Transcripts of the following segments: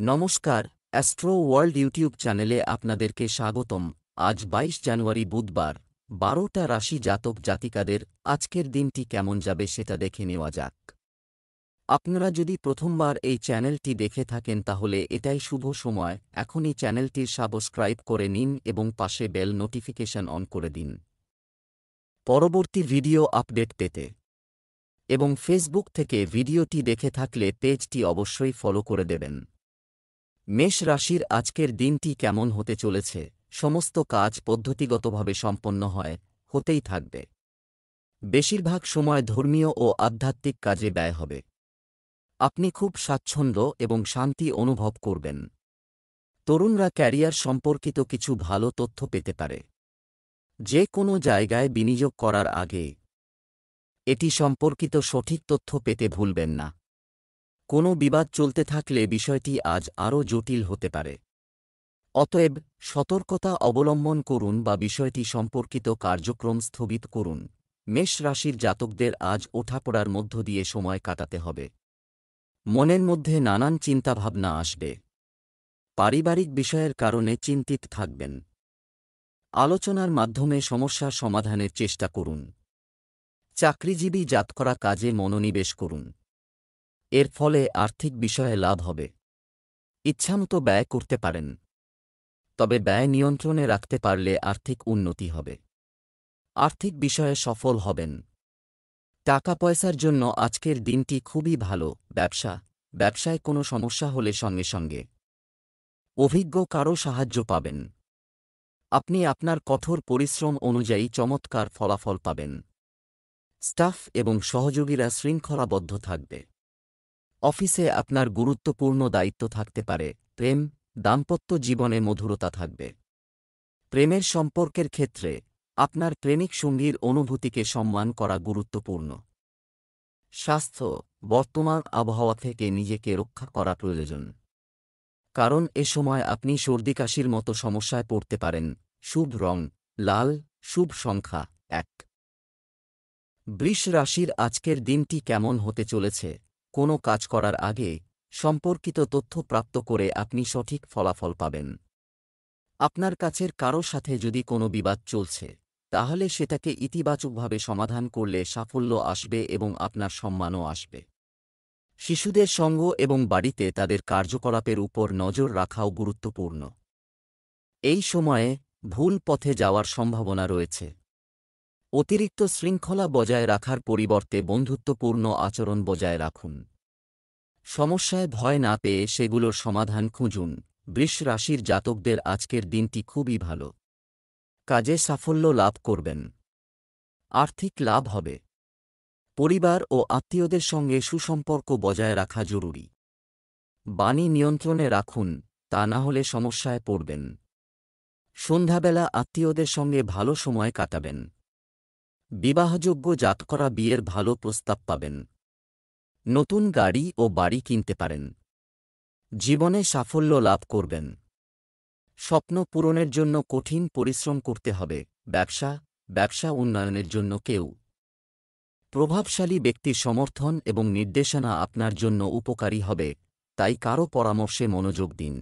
নমস্কার, astro world YouTube চ্যানেলে আপনাদেরকে স্বাগতম। আজ ২২ জানুয়ারি বুধবার, ১২টা রাশি জাতক জাতিকাদের আজকের দিনটি কেমন যাবে সেটা দেখে নেওয়া যাক। আপনারা যদি প্রথমবার এই চ্যানেলটি দেখে থাকেন তাহলে এটাই শুভ সময়, এখনই চ্যানেলটির সাবস্ক্রাইব করে নিন এবং পাশে বেল নোটিফিকেশন অন করে দিন পরবর্তী ভিডিও আপডেট পেতে। এবং ফেসবুক থেকে ভিডিওটি দেখে থাকলে পেজটি অবশ্যই ফলো করে দেবেন। মেষ রাশির আজকের দিনটি কেমন হতে চলেছে? সমস্ত কাজ পদ্ধতিগতভাবে সম্পন্ন হতেই থাকবে। বেশিরভাগ সময় ধর্মীয় ও আধ্যাত্মিক কাজে ব্যয় হবে। আপনি খুব স্বাচ্ছন্দ্য এবং শান্তি অনুভব করবেন। তরুণরা ক্যারিয়ার সম্পর্কিত কিছু ভালো তথ্য পেতে পারে। যে কোনো জায়গায় বিনিয়োগ করার আগে এটি সম্পর্কিত সঠিক তথ্য পেতে ভুলবেন না। কোনো বিবাদ চলতে থাকলে বিষয়টি আজ আরও জটিল হতে পারে। অতএব সতর্কতা অবলম্বন করুন বা বিষয়টি সম্পর্কিত কার্যক্রম স্থগিত করুন। মেষ রাশির জাতকদের আজ ওঠাপড়ার মধ্য দিয়ে সময় কাটাতে হবে। মনের মধ্যে নানান চিন্তাভাবনা আসবে। পারিবারিক বিষয়ের কারণে চিন্তিত থাকবেন। আলোচনার মাধ্যমে সমস্যার সমাধানের চেষ্টা করুন। চাকরিজীবী জাতকরা কাজে মনোনিবেশ করুন। এর ফলে আর্থিক বিষয়ে লাভ হবে। ইচ্ছামতো ব্যয় করতে পারেন, তবে ব্যয় নিয়ন্ত্রণে রাখতে পারলে আর্থিক উন্নতি হবে। আর্থিক বিষয়ে সফল হবেন। টাকা পয়সার জন্য আজকের দিনটি খুবই ভালো। ব্যবসায় কোনো সমস্যা হলে সঙ্গে সঙ্গে অভিজ্ঞ কারও সাহায্য পাবেন। আপনি আপনার কঠোর পরিশ্রম অনুযায়ী চমৎকার ফলাফল পাবেন। স্টাফ এবং সহযোগীরা শৃঙ্খলাবদ্ধ থাকবে। অফিসে আপনার গুরুত্বপূর্ণ দায়িত্ব থাকতে পারে। দাম্পত্য জীবনে মধুরতা থাকবে। প্রেমের সম্পর্কের ক্ষেত্রে আপনার প্রেমিক সঙ্গীর অনুভূতিকে সম্মান করা গুরুত্বপূর্ণ। স্বাস্থ্য, বর্তমান আবহাওয়া থেকে নিজেকে রক্ষা করা প্রয়োজন, কারণ এ সময় আপনি সর্দিকাশির মতো সমস্যায় পড়তে পারেন। শুভ রং লাল, শুভ সংখ্যা ১। বৃষ রাশির আজকের দিনটি কেমন হতে চলেছে? কোনো কাজ করার আগে সম্পর্কিত তথ্য প্রাপ্ত করে আপনি সঠিক ফলাফল পাবেন। আপনার কাছের কারো সাথে যদি কোনো বিবাদ চলছে, তাহলে সেটাকে ইতিবাচকভাবে সমাধান করলে সাফল্য আসবে এবং আপনার সম্মানও আসবে। শিশুদের সঙ্গ এবং বাড়িতে তাদের কার্যকলাপের উপর নজর রাখাও গুরুত্বপূর্ণ। এই সময়ে ভুল পথে যাওয়ার সম্ভাবনা রয়েছে। অতিরিক্ত শৃঙ্খলা বজায় রাখার পরিবর্তে বন্ধুত্বপূর্ণ আচরণ বজায় রাখুন। সমস্যায় ভয় না পেয়ে সেগুলোর সমাধান খুঁজুন। বৃষ রাশির জাতকদের আজকের দিনটি খুবই ভালো। কাজে সাফল্য লাভ করবেন। আর্থিক লাভ হবে। পরিবার ও আত্মীয়দের সঙ্গে সুসম্পর্ক বজায় রাখা জরুরি। বাণী নিয়ন্ত্রণে রাখুন, তা না হলে সমস্যায় পড়বেন। সন্ধ্যাবেলা আত্মীয়দের সঙ্গে ভালো সময় কাটাবেন। বিবাহযোগ্য জাতকরা বিয়ের ভালো প্রস্তাব পাবেন। নতুন গাড়ি ও বাড়ি কিনতে পারেন। জীবনে সাফল্য লাভ করবেন। স্বপ্ন পূরণের জন্য কঠিন পরিশ্রম করতে হবে। ব্যবসা উন্নয়নের জন্য কেউ প্রভাবশালী ব্যক্তির সমর্থন এবং নির্দেশনা আপনার জন্য উপকারী হবে, তাই কারও পরামর্শে মনোযোগ দিন।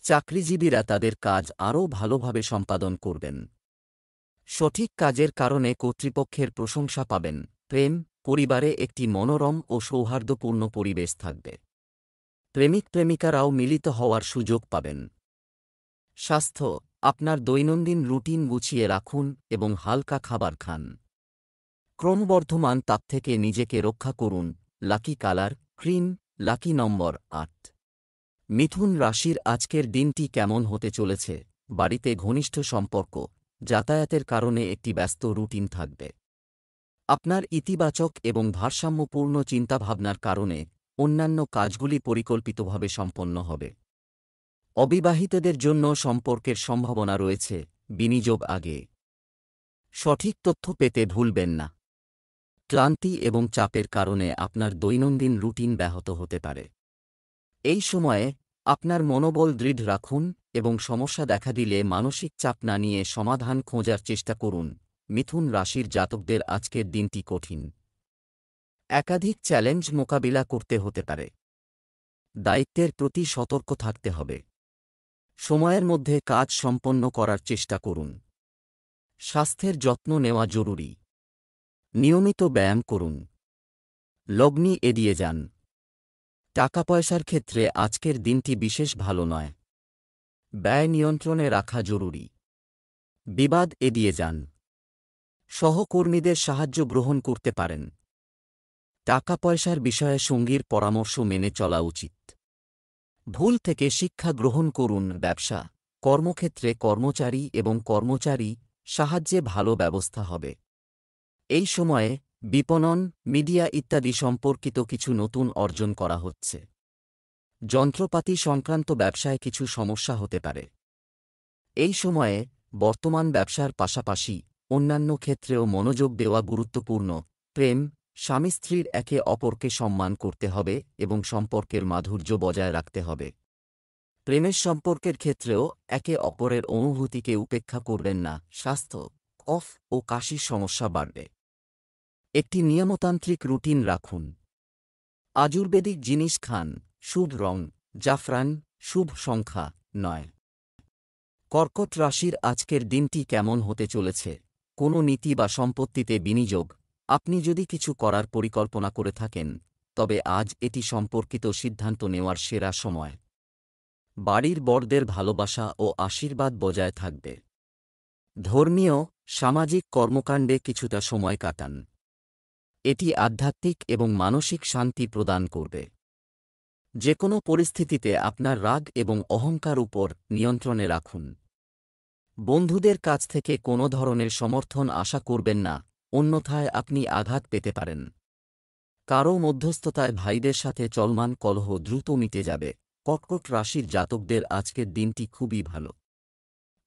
চাকরিজীবীরা তাদের কাজ আরও ভালোভাবে সম্পাদন করবেন। সঠিক কাজের কারণে কর্তৃপক্ষের প্রশংসা পাবেন। পরিবারে একটি মনোরম ও সৌহার্দ্যপূর্ণ পরিবেশ থাকবে। প্রেমিক প্রেমিকারাও মিলিত হওয়ার সুযোগ পাবেন। স্বাস্থ্য, আপনার দৈনন্দিন রুটিন গুছিয়ে রাখুন এবং হালকা খাবার খান। ক্রমবর্ধমান তাপ থেকে নিজেকে রক্ষা করুন। লাকি কালার ক্রিম, লাকি নম্বর ৮। মিথুন রাশির আজকের দিনটি কেমন হতে চলেছে? বাড়িতে ঘনিষ্ঠ সম্পর্ক, যাতায়াতের কারণে একটি ব্যস্ত রুটিন থাকবে। আপনার ইতিবাচক এবং ভারসাম্যপূর্ণ চিন্তাভাবনার কারণে অন্যান্য কাজগুলি পরিকল্পিতভাবে সম্পন্ন হবে। অবিবাহিতদের জন্য সম্পর্কের সম্ভাবনা রয়েছে। বিনিয়োগ আগে সঠিক তথ্য পেতে ভুলবেন না। ক্লান্তি এবং চাপের কারণে আপনার দৈনন্দিন রুটিন ব্যাহত হতে পারে। এই সময়ে আপনার মনোবল দৃঢ় রাখুন এবং সমস্যা দেখা দিলে মানসিক চাপ না নিয়ে সমাধান খোঁজার চেষ্টা করুন। মিথুন রাশির জাতকদের আজকের দিনটি কঠিন। একাধিক চ্যালেঞ্জ মোকাবিলা করতে হতে পারে। দায়িত্বের প্রতি সতর্ক থাকতে হবে। সময়ের মধ্যে কাজ সম্পন্ন করার চেষ্টা করুন। স্বাস্থ্যের যত্ন নেওয়া জরুরি। নিয়মিত ব্যায়াম করুন। লগ্নি এড়িয়ে যান। টাকা পয়সার ক্ষেত্রে আজকের দিনটি বিশেষ ভালো নয়। ব্যয় নিয়ন্ত্রণে রাখা জরুরি। বিবাদ এড়িয়ে যান। সহকর্মীদের সাহায্য গ্রহণ করতে পারেন। টাকা পয়সার বিষয়ে সঙ্গীর পরামর্শ মেনে চলা উচিত। ভুল থেকে শিক্ষা গ্রহণ করুন। ব্যবসা, কর্মক্ষেত্রে কর্মচারী সাহায্যে ভালো ব্যবস্থা হবে। এই সময়ে বিপণন, মিডিয়া ইত্যাদি সম্পর্কিত কিছু নতুন অর্জন করা হচ্ছে। যন্ত্রপাতি সংক্রান্ত ব্যবসায় কিছু সমস্যা হতে পারে। এই সময়ে বর্তমান ব্যবসার পাশাপাশি অন্যান্য ক্ষেত্রেও মনোযোগ দেওয়া গুরুত্বপূর্ণ। প্রেম, স্বামী স্ত্রীর একে অপরকে সম্মান করতে হবে এবং সম্পর্কের মাধুর্য বজায় রাখতে হবে। প্রেমের সম্পর্কের ক্ষেত্রেও একে অপরের অনুভূতিকে উপেক্ষা করবেন না। স্বাস্থ্য, কফ ও কাশির সমস্যা বাড়বে। একটি নিয়মতান্ত্রিক রুটিন রাখুন। আয়ুর্বেদিক জিনিস খান। শুভ রং জাফরান, শুভ সংখ্যা 9। কর্কট রাশির আজকের দিনটি কেমন হতে চলেছে? কোনো নীতি বা সম্পত্তিতে বিনিয়োগ। আপনি যদি কিছু করার পরিকল্পনা করে থাকেন, তবে আজ এটি সম্পর্কিত সিদ্ধান্ত নেওয়ার সেরা সময়। বাড়ির বড়দের ভালোবাসা ও আশীর্বাদ বজায় থাকবে। ধর্মীয়, সামাজিক কর্মকাণ্ডে কিছুটা সময় কাটান। এটি আধ্যাত্মিক এবং মানসিক শান্তি প্রদান করবে। যে কোনো পরিস্থিতিতে আপনার রাগ এবং অহংকার উপর নিয়ন্ত্রণে রাখুন। বন্ধুদের কাছ থেকে কোনো ধরনের সমর্থন আশা করবেন না, অন্যথায় আপনি আঘাত পেতে পারেন। কারও মধ্যস্থতায় ভাইদের সাথে চলমান কলহ দ্রুত মিটে যাবে। কর্কট রাশির জাতকদের আজকের দিনটি খুবই ভালো।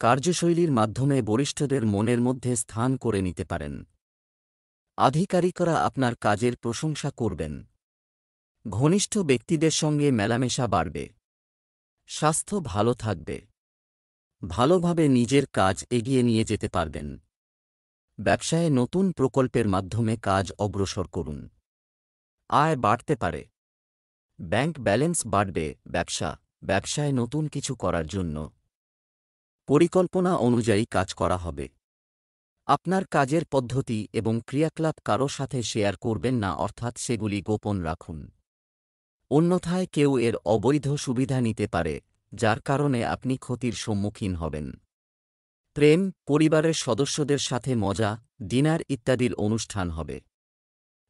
কার্যশৈলীর মাধ্যমে বরিষ্ঠদের মনের মধ্যে স্থান করে নিতে পারেন। আধিকারিকরা আপনার কাজের প্রশংসা করবেন। ঘনিষ্ঠ ব্যক্তিদের সঙ্গে মেলামেশা বাড়বে। স্বাস্থ্য ভালো থাকবে। ভালোভাবে নিজের কাজ এগিয়ে নিয়ে যেতে পারবেন। ব্যবসায়ে নতুন প্রকল্পের মাধ্যমে কাজ অগ্রসর করুন। আয় বাড়তে পারে। ব্যাংক ব্যালেন্স বাড়বে। ব্যবসায় নতুন কিছু করার জন্য পরিকল্পনা অনুযায়ী কাজ করা হবে। আপনার কাজের পদ্ধতি এবং ক্রিয়াকলাপ কারো সাথে শেয়ার করবেন না, অর্থাৎ সেগুলি গোপন রাখুন। অন্যথায় কেউ এর অবৈধ সুবিধা নিতে পারে, যার কারণে আপনি ক্ষতির সম্মুখীন হবেন। প্রেম, পরিবারের সদস্যদের সাথে মজা, ডিনার ইত্যাদির অনুষ্ঠান হবে।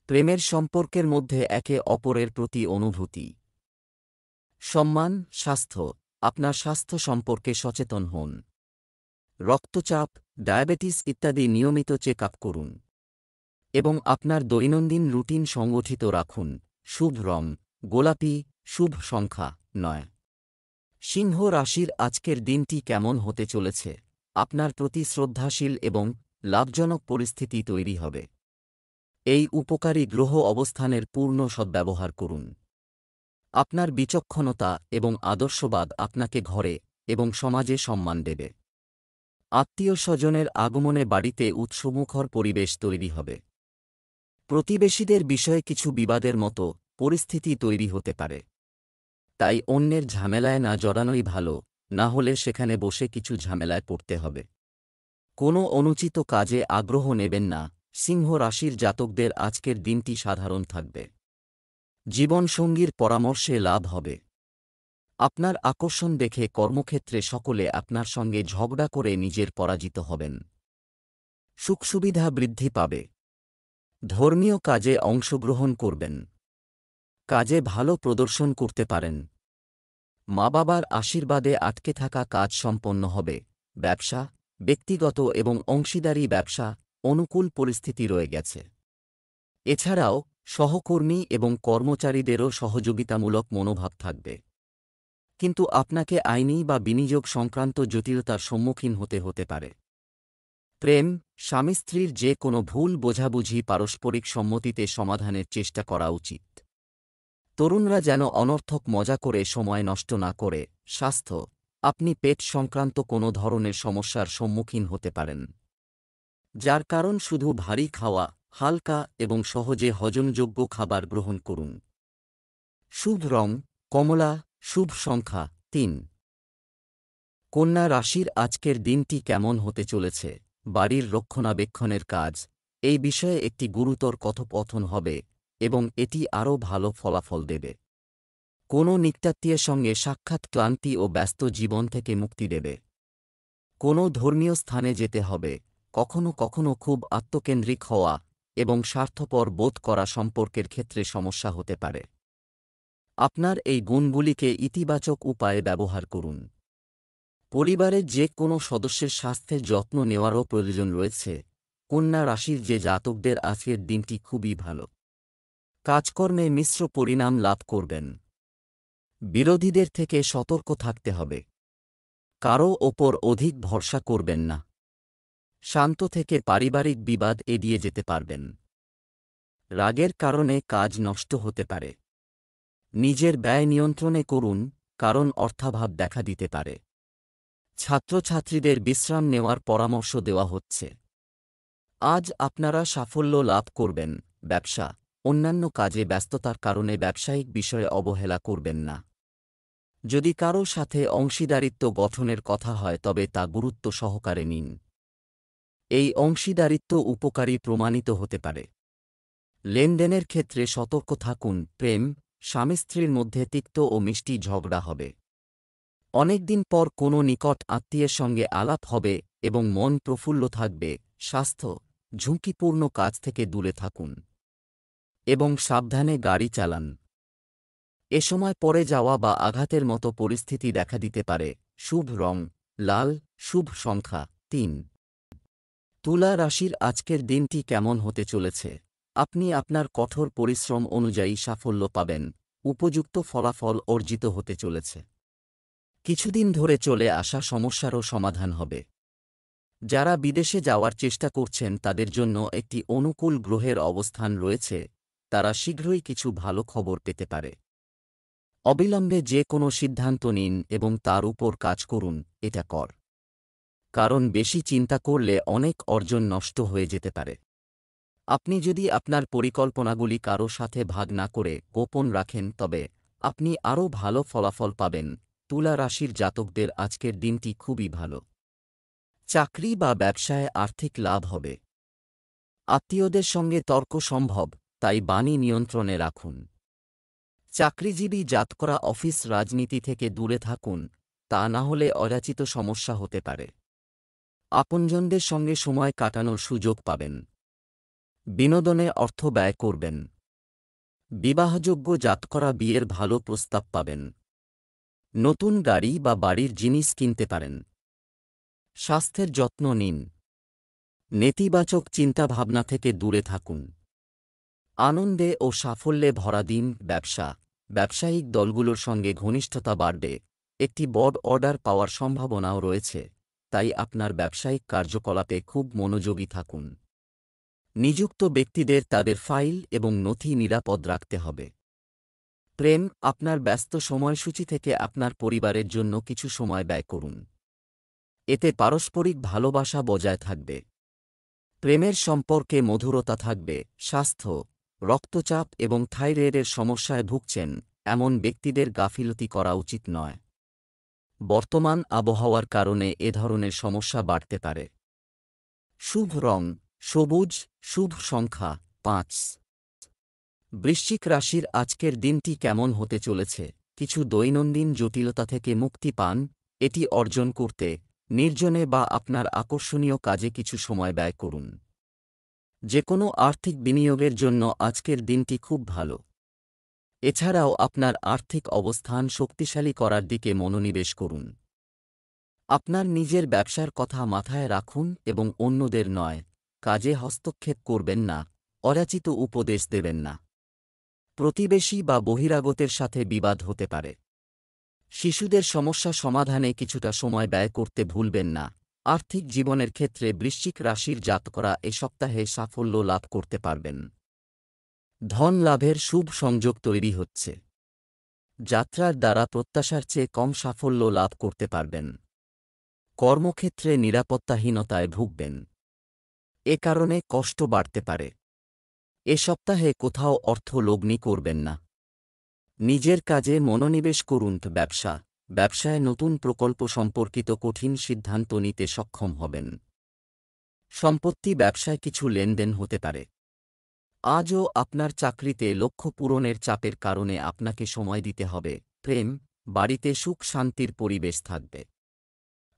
প্রেমের সম্পর্কের মধ্যে একে অপরের প্রতি অনুভূতি। সম্মান, স্বাস্থ্য, আপনার স্বাস্থ্য সম্পর্কে সচেতন হন। রক্তচাপ, ডায়াবেটিস ইত্যাদি নিয়মিত চেক আপ করুন এবং আপনার দৈনন্দিন রুটিন সংগঠিত রাখুন। শুভ রং গোলাপি, শুভ সংখ্যা 9। সিংহ রাশির আজকের দিনটি কেমন হতে চলেছে? আপনার প্রতি শ্রদ্ধাশীল এবং লাভজনক পরিস্থিতি তৈরি হবে। এই উপকারী গ্রহ অবস্থানের পূর্ণ সদ্ব্যবহার করুন। আপনার বিচক্ষণতা এবং আদর্শবাদ আপনাকে ঘরে এবং সমাজে সম্মান দেবে। আত্মীয় স্বজনের আগমনে বাড়িতে উৎসমুখর পরিবেশ তৈরি হবে। প্রতিবেশীদের বিষয়ে কিছু বিবাদের মতো পরিস্থিতি তৈরি হতে পারে। তাই অন্যের ঝামেলায় না জড়ানোই ভালো, না হলে সেখানে বসে কিছু ঝামেলায় পড়তে হবে। কোনো অনুচিত কাজে আগ্রহ নেবেন না। সিংহ রাশির জাতকদের আজকের দিনটি সাধারণ থাকবে। জীবনসঙ্গীর পরামর্শে লাভ হবে। আপনার আকর্ষণ দেখে কর্মক্ষেত্রে সকলে আপনার সঙ্গে ঝগড়া করে নিজের পরাজিত হবেন। সুখসুবিধা বৃদ্ধি পাবে। ধর্মীয় কাজে অংশগ্রহণ করবেন। কাজে ভালো প্রদর্শন করতে পারেন। মা বাবার আশীর্বাদে আটকে থাকা কাজ সম্পন্ন হবে। ব্যবসা, ব্যক্তিগত এবং অংশীদারি ব্যবসা অনুকূল পরিস্থিতি রয়ে গেছে। এছাড়াও সহকর্মী এবং কর্মচারীদেরও সহযোগিতামূলক মনোভাব থাকবে। কিন্তু আপনাকে আইনি বা বিনিয়োগ সংক্রান্ত জটিলতার সম্মুখীন হতে পারে। প্রেম, স্বামী স্ত্রীর যে কোনো ভুল বোঝাবুঝি পারস্পরিক সম্মতিতে সমাধানের চেষ্টা করা উচিত। তরুণরা যেন অনর্থক মজা করে সময় নষ্ট না করে। স্বাস্থ্য, আপনি পেট সংক্রান্ত কোনো ধরনের সমস্যার সম্মুখীন হতে পারেন, যার কারণ শুধু ভারী খাওয়া, হালকা এবং সহজে হজমযোগ্য খাবার গ্রহণ করুন। শুভ রং কমলা, শুভ সংখ্যা ৩। কন্যা রাশির আজকের দিনটি কেমন হতে চলেছে? বাড়ির রক্ষণাবেক্ষণের কাজ, এই বিষয়ে একটি গুরুতর কথোপকথন হবে এবং এটি আরও ভালো ফলাফল দেবে। কোনো নিকটাত্মীয়ের সঙ্গে সাক্ষাৎ ক্লান্তি ও ব্যস্ত জীবন থেকে মুক্তি দেবে। কোনো ধর্মীয় স্থানে যেতে হবে, কখনো কখনো খুব আত্মকেন্দ্রিক হওয়া এবং স্বার্থপর বোধ করা সম্পর্কের ক্ষেত্রে সমস্যা হতে পারে। আপনার এই গুণগুলিকে ইতিবাচক উপায়ে ব্যবহার করুন। পরিবারের যে কোনো সদস্যের স্বাস্থ্যের যত্ন নেওয়ারও প্রয়োজন রয়েছে। কন্যা রাশির যে জাতকদের আজকের দিনটি খুবই ভালো। কাজকর্মে মিশ্র পরিণাম লাভ করবেন। বিরোধীদের থেকে সতর্ক থাকতে হবে। কারও ওপর অধিক ভরসা করবেন না। শান্ত থেকে পারিবারিক বিবাদ এড়িয়ে যেতে পারবেন। রাগের কারণে কাজ নষ্ট হতে পারে। নিজের ব্যয় নিয়ন্ত্রণে করুন, কারণ অর্থাভাব দেখা দিতে পারে। ছাত্রছাত্রীদের বিশ্রাম নেওয়ার পরামর্শ দেওয়া হচ্ছে। আজ আপনারা সাফল্য লাভ করবেন। ব্যবসা, অন্যান্য কাজে ব্যস্ততার কারণে ব্যবসায়িক বিষয়ে অবহেলা করবেন না। যদি কারও সাথে অংশীদারিত্ব গঠনের কথা হয় তবে তা গুরুত্ব সহকারে নিন। এই অংশীদারিত্ব উপকারী প্রমাণিত হতে পারে। লেনদেনের ক্ষেত্রে সতর্ক থাকুন। প্রেম, স্বামী স্ত্রীর মধ্যে তিক্ত ও মিষ্টি ঝগড়া হবে। অনেকদিন পর কোনো নিকট আত্মীয়ের সঙ্গে আলাপ হবে এবং মন প্রফুল্ল থাকবে। স্বাস্থ্য, ঝুঁকিপূর্ণ কাজ থেকে দূরে থাকুন এবং সাবধানে গাড়ি চালান। এ সময় পড়ে যাওয়া বা আঘাতের মতো পরিস্থিতি দেখা দিতে পারে। শুভ রং লাল, শুভ সংখ্যা ৩। তুলা রাশির আজকের দিনটি কেমন হতে চলেছে? আপনি আপনার কঠোর পরিশ্রম অনুযায়ী সাফল্য পাবেন। উপযুক্ত ফলাফল অর্জিত হতে চলেছে। কিছুদিন ধরে চলে আসা সমস্যারও সমাধান হবে। যারা বিদেশে যাওয়ার চেষ্টা করছেন তাদের জন্য একটি অনুকূল গ্রহের অবস্থান রয়েছে। তারা শীঘ্রই কিছু ভালো খবর পেতে পারে। অবিলম্বে যে কোনো সিদ্ধান্ত নিন এবং তার উপর কাজ করুন। এটা কারণ বেশি চিন্তা করলে অনেক অর্জন নষ্ট হয়ে যেতে পারে। আপনি যদি আপনার পরিকল্পনাগুলি কারও সাথে ভাগ না করে গোপন রাখেন তবে আপনি আরও ভালো ফলাফল পাবেন। তুলা রাশির জাতকদের আজকের দিনটি খুবই ভালো। চাকরি বা ব্যবসায় আর্থিক লাভ হবে। আত্মীয়দের সঙ্গে তর্ক সম্ভব, তাই বাণী নিয়ন্ত্রণে রাখুন। চাকরিজীবী জাতকরা অফিস রাজনীতি থেকে দূরে থাকুন, তা না হলে অযাচিত সমস্যা হতে পারে। আপনজনদের সঙ্গে সময় কাটানোর সুযোগ পাবেন। বিনোদনে অর্থ ব্যয় করবেন। বিবাহযোগ্য জাতকরা বিয়ের ভালো প্রস্তাব পাবেন। নতুন গাড়ি বা বাড়ির জিনিস কিনতে পারেন। স্বাস্থ্যের যত্ন নিন। নেতিবাচক চিন্তাভাবনা থেকে দূরে থাকুন। আনন্দে ও সাফল্যে ভরা দিন। ব্যবসায়িক দলগুলোর সঙ্গে ঘনিষ্ঠতা বাড়বে। একটি বড় অর্ডার পাওয়ার সম্ভাবনাও রয়েছে, তাই আপনার ব্যবসায়িক কার্যকলাপে খুব মনোযোগী থাকুন। নিযুক্ত ব্যক্তিদের তাদের ফাইল এবং নথি নিরাপদ রাখতে হবে। প্রেম, আপনার ব্যস্ত সময়সূচি থেকে আপনার পরিবারের জন্য কিছু সময় ব্যয় করুন। এতে পারস্পরিক ভালোবাসা বজায় থাকবে। প্রেমের সম্পর্কে মধুরতা থাকবে। স্বাস্থ্য, রক্তচাপ এবং থাইরয়েডের সমস্যায় ভুগছেন এমন ব্যক্তিদের গাফিলতি করা উচিত নয়। বর্তমান আবহাওয়ার কারণে এ ধরনের সমস্যা বাড়তে পারে। শুভ রং সবুজ, শুভ সংখ্যা ৫। বৃশ্চিক রাশির আজকের দিনটি কেমন হতে চলেছে? কিছু দৈনন্দিন জটিলতা থেকে মুক্তি পান। এটি অর্জন করতে নির্জনে বা আপনার আকর্ষণীয় কাজে কিছু সময় ব্যয় করুন। যে কোনো আর্থিক বিনিয়োগের জন্য আজকের দিনটি খুব ভালো। এছাড়াও আপনার আর্থিক অবস্থান শক্তিশালী করার দিকে মনোনিবেশ করুন। আপনার নিজের ব্যবসার কথা মাথায় রাখুন এবং অন্যদের নয় কাজে হস্তক্ষেপ করবেন না, অযাচিত উপদেশ দেবেন না। প্রতিবেশী বা বহিরাগতের সাথে বিবাদ হতে পারে। শিশুদের সমস্যা সমাধানে কিছুটা সময় ব্যয় করতে ভুলবেন না। আর্থিক জীবনের ক্ষেত্রে বৃশ্চিক রাশির জাতকরা এ সপ্তাহে সাফল্য লাভ করতে পারবেন। ধন লাভের শুভ সংযোগ তৈরি হচ্ছে। যাত্রার দ্বারা প্রত্যাশার চেয়ে কম সাফল্য লাভ করতে পারবেন। কর্মক্ষেত্রে নিরাপত্তাহীনতায় ভুগবেন। এ কারণে কষ্ট বাড়তে পারে। এ সপ্তাহে কোথাও অর্থ লগ্নি করবেন না। নিজের কাজে মনোনিবেশ করুন। ব্যবসায় নতুন প্রকল্প সম্পর্কিত কঠিন সিদ্ধান্ত নিতে সক্ষম হবেন। সম্পত্তি ব্যবসায় কিছু লেনদেন হতে পারে। আজও আপনার চাকরিতে লক্ষ্য পূরণের চাপের কারণে আপনাকে সময় দিতে হবে। প্রেম, বাড়িতে সুখ শান্তির পরিবেশ থাকবে।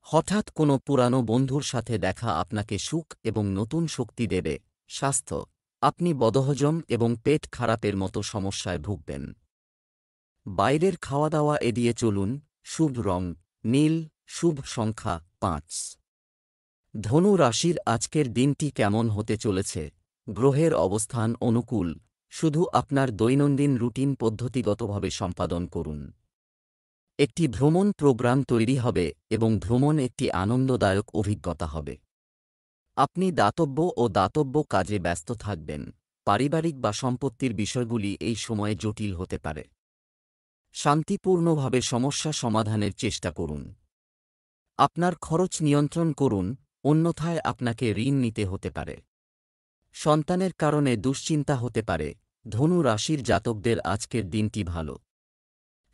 হঠাৎ কোনো পুরানো বন্ধুর সাথে দেখা আপনাকে সুখ এবং নতুন শক্তি দেবে। স্বাস্থ্য, আপনি বদহজম এবং পেট খারাপের মতো সমস্যায় ভুগবেন। বাইরের খাওয়া দাওয়া এড়িয়ে চলুন। শুভ রং নীল, শুভ সংখ্যা 5। ধনু রাশির আজকের দিনটি কেমন হতে চলেছে? গ্রহের অবস্থান অনুকূল, শুধু আপনার দৈনন্দিন রুটিন পদ্ধতিগতভাবে সম্পাদন করুন। একটি ভ্রমণ প্রোগ্রাম তৈরি হবে এবং ভ্রমণ একটি আনন্দদায়ক অভিজ্ঞতা হবে। আপনি দাতব্য কাজে ব্যস্ত থাকবেন। পারিবারিক বা সম্পত্তির বিষয়গুলি এই সময়ে জটিল হতে পারে। শান্তিপূর্ণভাবে সমস্যা সমাধানের চেষ্টা করুন। আপনার খরচ নিয়ন্ত্রণ করুন, অন্যথায় আপনাকে ঋণ নিতে হতে পারে। সন্তানের কারণে দুশ্চিন্তা হতে পারে। ধনু রাশির জাতকদের আজকের দিনটি ভালো।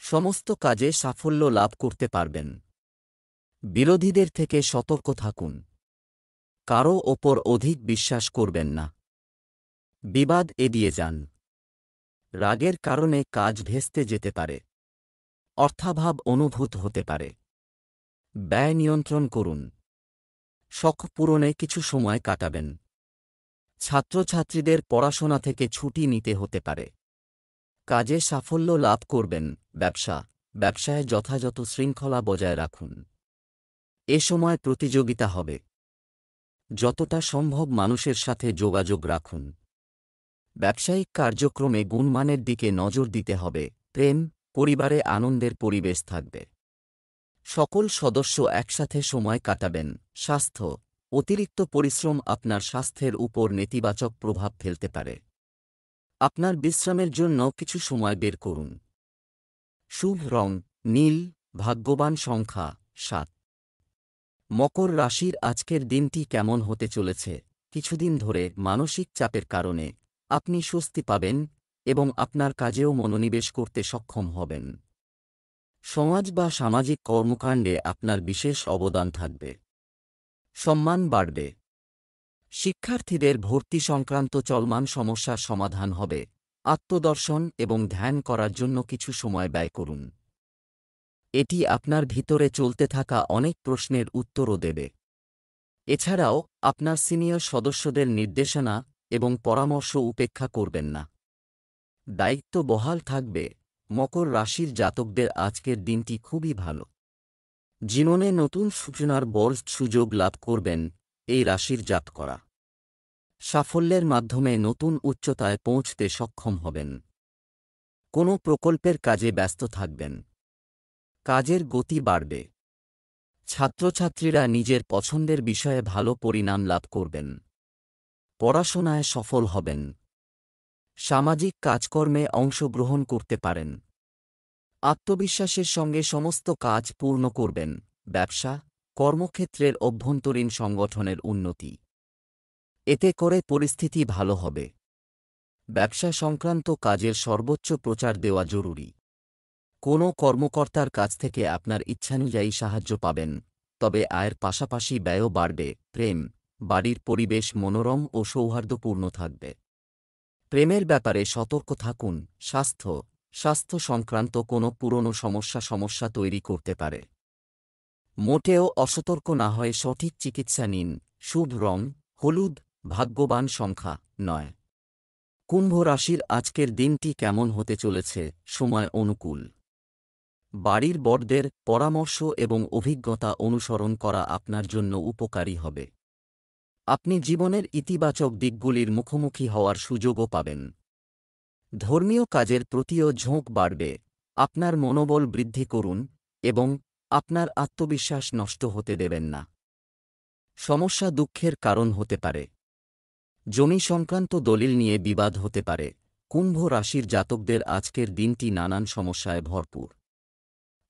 সমস্ত কাজে সাফল্য লাভ করতে পারবেন। বিরোধীদের থেকে সতর্ক থাকুন। কারও ওপর অধিক বিশ্বাস করবেন না। বিবাদ এড়িয়ে যান। রাগের কারণে কাজ ভেস্তে যেতে পারে। অর্থাভাব অনুভূত হতে পারে। ব্যয় নিয়ন্ত্রণ করুন। শখ পূরণে কিছু সময় কাটাবেন। ছাত্রছাত্রীদের পড়াশোনা থেকে ছুটি নিতে হতে পারে। কাজে সাফল্য লাভ করবেন। ব্যবসায় যথাযথ শৃঙ্খলা বজায় রাখুন। এ সময় প্রতিযোগিতা হবে। যতটা সম্ভব মানুষের সাথে যোগাযোগ রাখুন। ব্যবসায়িক কার্যক্রমে গুণমানের দিকে নজর দিতে হবে। প্রেম, পরিবারে আনন্দের পরিবেশ থাকবে। সকল সদস্য একসাথে সময় কাটাবেন। স্বাস্থ্য, অতিরিক্ত পরিশ্রম আপনার স্বাস্থ্যের উপর নেতিবাচক প্রভাব ফেলতে পারে। আপনার বিশ্রামের জন্য কিছু সময় বের করুন। শুভ রং নীল, ভাগ্যবান সংখ্যা 7। মকর রাশির আজকের দিনটি কেমন হতে চলেছে? কিছুদিন ধরে মানসিক চাপের কারণে আপনি স্বস্তি পাবেন এবং আপনার কাজেও মনোনিবেশ করতে সক্ষম হবেন। সমাজ বা সামাজিক কর্মকাণ্ডে আপনার বিশেষ অবদান থাকবে। সম্মান বাড়বে। শিক্ষার্থীদের ভর্তি সংক্রান্ত চলমান সমস্যার সমাধান হবে। আত্মদর্শন এবং ধ্যান করার জন্য কিছু সময় ব্যয় করুন। এটি আপনার ভিতরে চলতে থাকা অনেক প্রশ্নের উত্তরও দেবে। এছাড়াও আপনার সিনিয়র সদস্যদের নির্দেশনা এবং পরামর্শ উপেক্ষা করবেন না। দায়িত্ব বহাল থাকবে। মকর রাশির জাতকদের আজকের দিনটি খুবই ভালো। জীবনে নতুন সূচনার বড় সুযোগ লাভ করবেন এই রাশির জাতকরা। সাফল্যের মাধ্যমে নতুন উচ্চতায় পৌঁছতে সক্ষম হবেন। কোনো প্রকল্পের কাজে ব্যস্ত থাকবেন। কাজের গতি বাড়বে। ছাত্রছাত্রীরা নিজের পছন্দের বিষয়ে ভালো পরিণাম লাভ করবেন। পড়াশোনায় সফল হবেন। সামাজিক কাজকর্মে অংশগ্রহণ করতে পারেন। আত্মবিশ্বাসের সঙ্গে সমস্ত কাজ পূর্ণ করবেন। ব্যবসা, কর্মক্ষেত্রের অভ্যন্তরীণ সংগঠনের উন্নতি। এতে করে পরিস্থিতি ভালো হবে। ব্যবসা সংক্রান্ত কাজের সর্বোচ্চ প্রচার দেওয়া জরুরি। কোনো কর্মকর্তার কাছ থেকে আপনার ইচ্ছানুযায়ী সাহায্য পাবেন, তবে আয়ের পাশাপাশি ব্যয়ও বাড়বে। প্রেম, বাড়ির পরিবেশ মনোরম ও সৌহার্দ্যপূর্ণ থাকবে। প্রেমের ব্যাপারে সতর্ক থাকুন। স্বাস্থ্য সংক্রান্ত কোনো পুরনো সমস্যা তৈরি করতে পারে। মোটেও অসতর্ক না হয়ে সঠিক চিকিৎসা নিন। শুভ রং হলুদ, ভাগ্যবান সংখ্যা 9। কুম্ভ রাশির আজকের দিনটি কেমন হতে চলেছে? সময় অনুকূল। বাড়ির বড়দের পরামর্শ এবং অভিজ্ঞতা অনুসরণ করা আপনার জন্য উপকারী হবে। আপনি জীবনের ইতিবাচক দিকগুলির মুখোমুখি হওয়ার সুযোগও পাবেন। ধর্মীয় কাজের প্রতিও ঝোঁক বাড়বে। আপনার মনোবল বৃদ্ধি করুন এবং আপনার আত্মবিশ্বাস নষ্ট হতে দেবেন না। সমস্যা দুঃখের কারণ হতে পারে। জমি সংক্রান্ত দলিল নিয়ে বিবাদ হতে পারে। কুম্ভ রাশির জাতকদের আজকের দিনটি নানান সমস্যায় ভরপুর।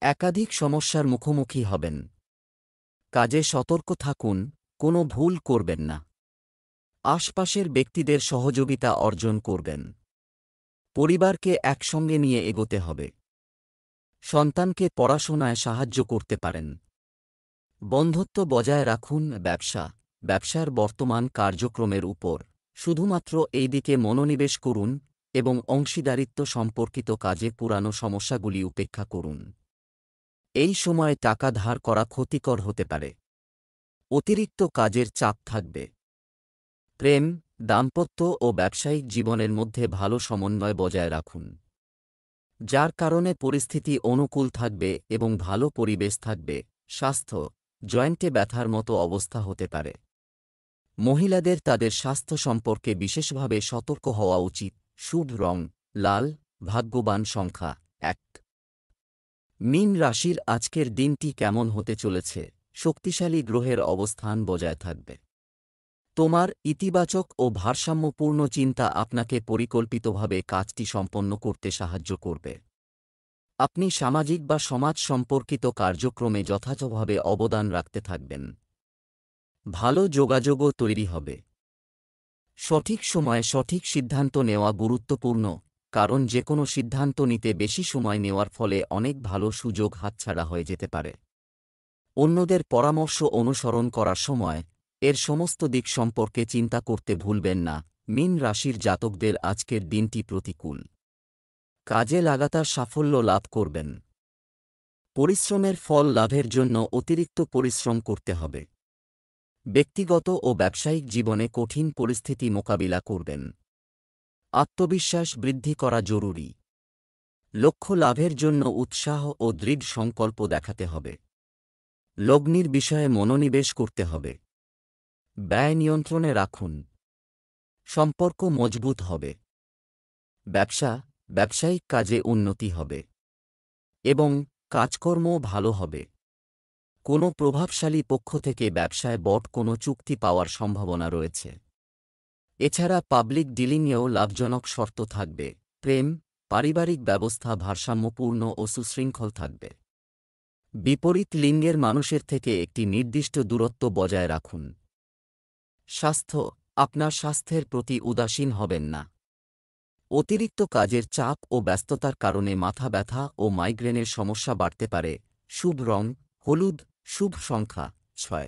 একাধিক সমস্যার মুখোমুখি হবেন। কাজে সতর্ক থাকুন, কোনো ভুল করবেন না। আশপাশের ব্যক্তিদের সহযোগিতা অর্জন করবেন। পরিবারকে একসঙ্গে নিয়ে এগোতে হবে। সন্তানকে পড়াশোনায় সাহায্য করতে পারেন। বন্ধুত্ব বজায় রাখুন। ব্যবসার বর্তমান কার্যক্রমের উপর শুধুমাত্র এই দিকে মনোনিবেশ করুন এবং অংশীদারিত্ব সম্পর্কিত কাজে পুরানো সমস্যাগুলি উপেক্ষা করুন। এই সময় টাকা ধার করা ক্ষতিকর হতে পারে। অতিরিক্ত কাজের চাপ থাকবে। প্রেম, দাম্পত্য ও ব্যবসায়িক জীবনের মধ্যে ভালো সমন্বয় বজায় রাখুন, যার কারণে পরিস্থিতি অনুকূল থাকবে এবং ভালো পরিবেশ থাকবে। স্বাস্থ্য, জয়েন্টে ব্যথার মতো অবস্থা হতে পারে। মহিলাদের তাদের স্বাস্থ্য সম্পর্কে বিশেষভাবে সতর্ক হওয়া উচিত। শুভ রং লাল, ভাগ্যবান সংখ্যা 1। মীন রাশির আজকের দিনটি কেমন হতে চলেছে? শক্তিশালী গ্রহের অবস্থান বজায় থাকবে। তোমার ইতিবাচক ও ভারসাম্যপূর্ণ চিন্তা আপনাকে পরিকল্পিতভাবে কাজটি সম্পন্ন করতে সাহায্য করবে। আপনি সামাজিক বা সমাজ সম্পর্কিত কার্যক্রমে যথাযথভাবে অবদান রাখতে থাকবেন। ভালো যোগাযোগও তৈরি হবে। সঠিক সময়ে সঠিক সিদ্ধান্ত নেওয়া গুরুত্বপূর্ণ, কারণ যেকোনো সিদ্ধান্ত নিতে বেশি সময় নেওয়ার ফলে অনেক ভালো সুযোগ হাতছাড়া হয়ে যেতে পারে। অন্যদের পরামর্শ অনুসরণ করার সময় এর সমস্ত দিক সম্পর্কে চিন্তা করতে ভুলবেন না। মীন রাশির জাতকদের আজকের দিনটি প্রতিকূল। কাজে লাগাতার সাফল্য লাভ করবেন। পরিশ্রমের ফল লাভের জন্য অতিরিক্ত পরিশ্রম করতে হবে। ব্যক্তিগত ও ব্যবসায়িক জীবনে কঠিন পরিস্থিতি মোকাবিলা করবেন। আত্মবিশ্বাস বৃদ্ধি করা জরুরি। লক্ষ্য লাভের জন্য উৎসাহ ও দৃঢ় সংকল্প দেখাতে হবে। লগ্নির বিষয়ে মনোনিবেশ করতে হবে। ব্যয় নিয়ন্ত্রণে রাখুন। সম্পর্ক মজবুত হবে। ব্যবসায়িক কাজে উন্নতি হবে এবং কাজকর্ম ভালো হবে। কোনো প্রভাবশালী পক্ষ থেকে ব্যবসায় বড় কোনো চুক্তি পাওয়ার সম্ভাবনা রয়েছে। এছাড়া পাবলিক ডিলিংয়েও লাভজনক শর্ত থাকবে। প্রেম, পারিবারিক ব্যবস্থা ভারসাম্যপূর্ণ ও সুশৃঙ্খল থাকবে। বিপরীত লিঙ্গের মানুষের থেকে একটি নির্দিষ্ট দূরত্ব বজায় রাখুন। স্বাস্থ্য, আপনার স্বাস্থ্যের প্রতি উদাসীন হবেন না। অতিরিক্ত কাজের চাপ ও ব্যস্ততার কারণে মাথা ব্যথা ও মাইগ্রেনের সমস্যা বাড়তে পারে। শুভ রং হলুদ, শুভ সংখ্যা 6।